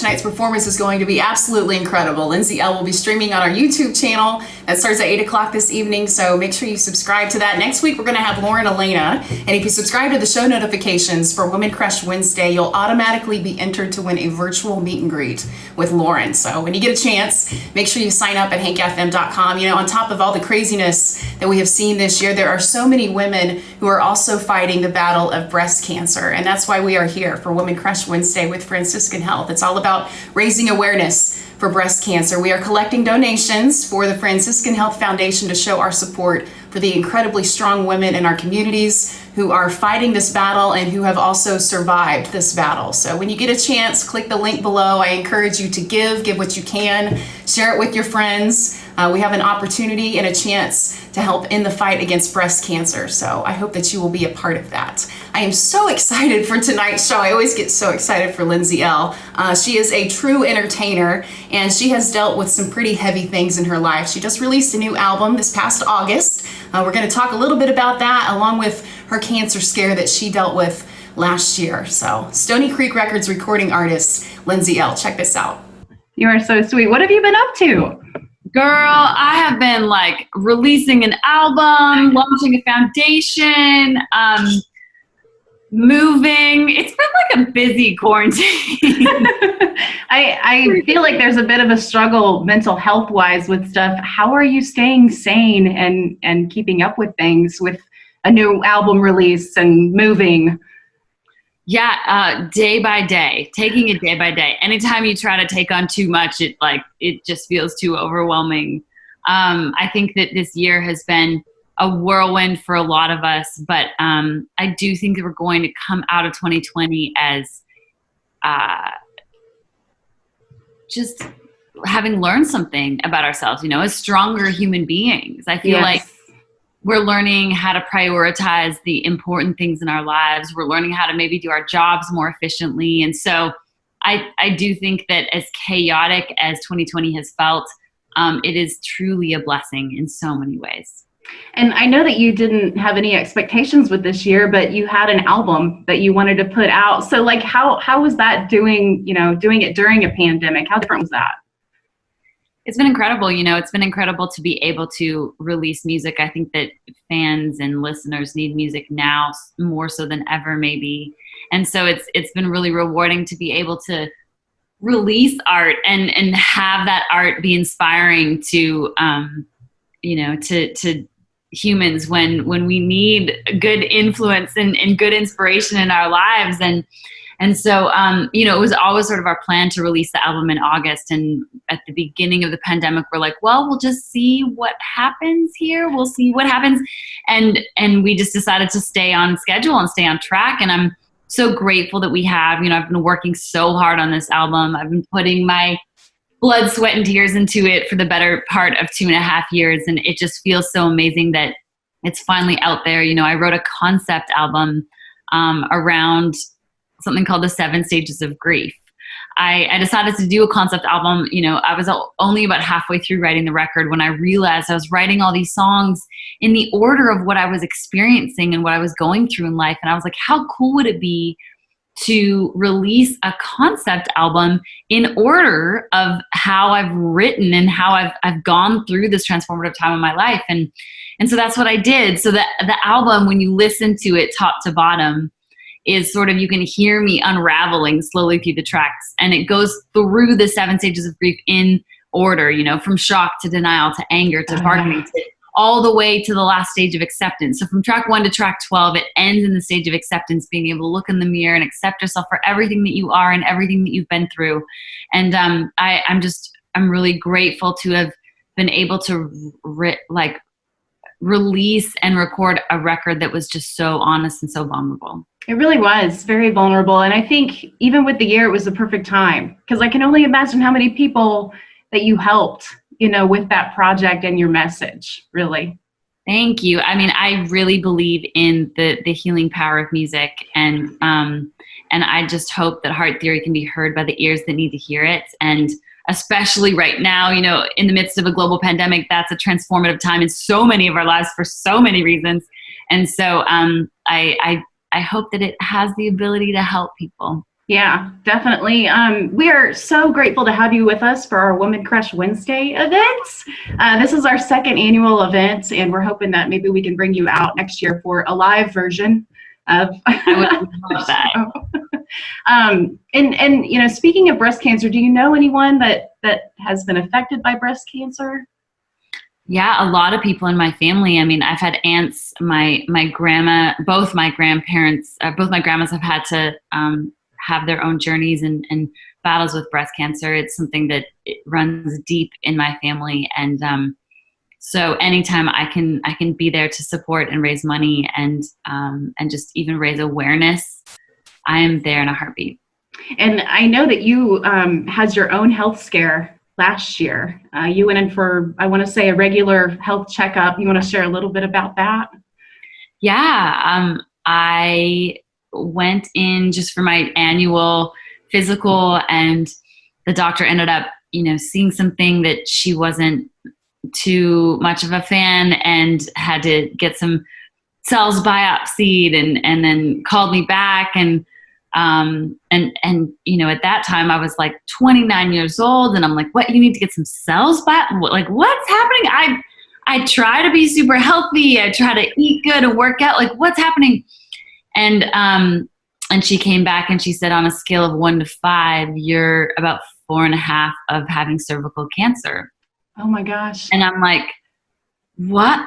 tonight's performance is going to be absolutely incredible. Lindsay Ell will be streaming on our YouTube channel. That starts at 8 o'clock this evening, so make sure you subscribe to that. Next week, we're going to have Alaina, and if you subscribe to the show notifications for Women Crush Wednesday, you'll automatically be entered to win a virtual meet and greet with Lauren. So when you get a chance, make sure you sign up at hankfm.com. You know, on top of all the craziness that we have seen this year, there are so many women who are also fighting the battle of breast cancer, and that's why we are here for Women Crush Wednesday with Franciscan Health. It's all about raising awareness for breast cancer. We are collecting donations for the Franciscan Health Foundation to show our support for the incredibly strong women in our communities who are fighting this battle and who have also survived this battle. So when you get a chance, click the link below. I encourage you to give what you can, share it with your friends. We have an opportunity and a chance to help in the fight against breast cancer. So I hope that you will be a part of that. I am so excited for tonight's show. I always get so excited for Lindsay Ell. She is a true entertainer, and she has dealt with some pretty heavy things in her life. She just released a new album this past August. We're going to talk a little bit about that, along with her cancer scare that she dealt with last year. So Stony Creek Records recording artist Lindsay Ell, check this out. You are so sweet. What have you been up to? Girl, I have been like releasing an album, launching a foundation, moving. It's been like a busy quarantine. I feel like there's a bit of a struggle mental health wise with stuff. How are you staying sane and keeping up with things with a new album release and moving? Yeah, day by day, taking it day by day. Anytime you try to take on too much, it just feels too overwhelming. I think that this year has been a whirlwind for a lot of us, but I do think that we're going to come out of 2020 as just having learned something about ourselves, as stronger human beings. I feel like we're learning how to prioritize the important things in our lives. We're learning how to maybe do our jobs more efficiently. And so I do think that as chaotic as 2020 has felt, it is truly a blessing in so many ways. And I know that you didn't have any expectations with this year, but you had an album that you wanted to put out. So like, how was that doing it during a pandemic? How different was that? It's been incredible. It's been incredible to be able to release music. I think that fans and listeners need music now more so than ever, maybe. And so it's been really rewarding to be able to release art and have that art be inspiring to, to humans when we need good influence and good inspiration in our lives. And so, it was always sort of our plan to release the album in August. And at the beginning of the pandemic, we're like, well, we'll just see what happens here. We'll see what happens. And we just decided to stay on schedule and stay on track. And I'm so grateful that we have, I've been working so hard on this album. I've been putting my blood, sweat, and tears into it for the better part of 2.5 years. And it just feels so amazing that it's finally out there. I wrote a concept album around something called the 7 Stages of Grief. I decided to do a concept album. I was only about halfway through writing the record when I realized I was writing all these songs in the order of what I was experiencing and what I was going through in life. And I was like, how cool would it be to release a concept album in order of how I've written and how I've gone through this transformative time in my life. And so that's what I did. So the album, when you listen to it top to bottom, is sort of, you can hear me unraveling slowly through the tracks, and it goes through the 7 stages of grief in order, from shock to denial to anger to bargaining to all the way to the last stage of acceptance. So from track 1 to track 12, it ends in the stage of acceptance, being able to look in the mirror and accept yourself for everything that you are and everything that you've been through. And I'm really grateful to have been able to release and record a record that was just so honest and so vulnerable. It really was very vulnerable. And I think even with the year, it was the perfect time, because I can only imagine how many people that you helped, with that project and your message, really. Thank you. I mean, I really believe in the healing power of music, and I just hope that Heart Theory can be heard by the ears that need to hear it. And especially right now, in the midst of a global pandemic, that's a transformative time in so many of our lives for so many reasons. And so I hope that it has the ability to help people. Yeah, definitely. We are so grateful to have you with us for our Woman Crush Wednesday events. This is our second annual event, and we're hoping that maybe we can bring you out next year for a live version of I would love that. And you know, speaking of breast cancer, do you know anyone that has been affected by breast cancer? Yeah, a lot of people in my family. I mean, I've had aunts, my grandma, both my grandparents, both my grandmas have had to have their own journeys and battles with breast cancer. It's something that it runs deep in my family, and so anytime I can be there to support and raise money and just even raise awareness, I am there in a heartbeat. And I know that you had your own health scare last year. You went in for, I want to say, a regular health checkup. You want to share a little bit about that? Yeah, I went in just for my annual physical, and the doctor ended up, seeing something that she wasn't too much of a fan, and had to get some cells biopsied, and then called me back, and at that time I was like 29 years old, and I'm like, what, you need to get some cells like, what's happening? I try to be super healthy, I try to eat good and work out, like, what's happening? And she came back and she said, on a scale of 1 to 5, you're about 4.5 of having cervical cancer. Oh my gosh. And I'm like, what?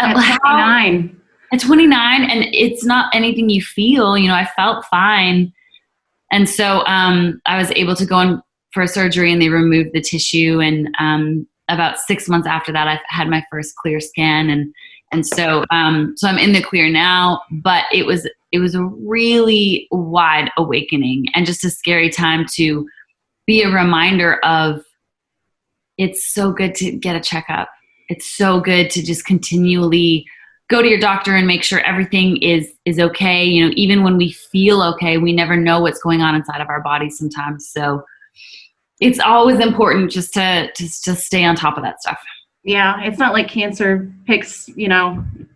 At 29. At 29, and it's not anything you feel. I felt fine. And so I was able to go in for surgery, and they removed the tissue. And about 6 months after that, I had my first clear scan. And so I'm in the clear now, but it was a really wide awakening, and just a scary time to be a reminder of, it's so good to get a checkup. It's so good to just continually go to your doctor and make sure everything is okay. Even when we feel okay, we never know what's going on inside of our bodies sometimes. So it's always important just to stay on top of that stuff. Yeah, it's not like cancer picks,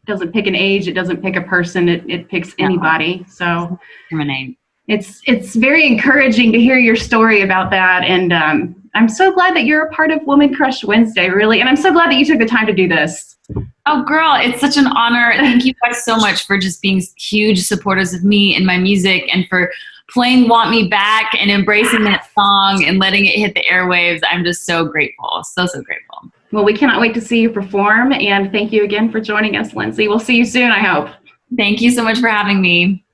doesn't pick an age, it doesn't pick a person, it picks anybody. So it's very encouraging to hear your story about that. And I'm so glad that you're a part of Woman Crush Wednesday, really. And I'm so glad that you took the time to do this. Oh, girl, it's such an honor. Thank you guys so much for just being huge supporters of me and my music, and for playing Want Me Back and embracing that song and letting it hit the airwaves. I'm just so grateful. So grateful. Well, we cannot wait to see you perform. And thank you again for joining us, Lindsay. We'll see you soon, I hope. Thank you so much for having me.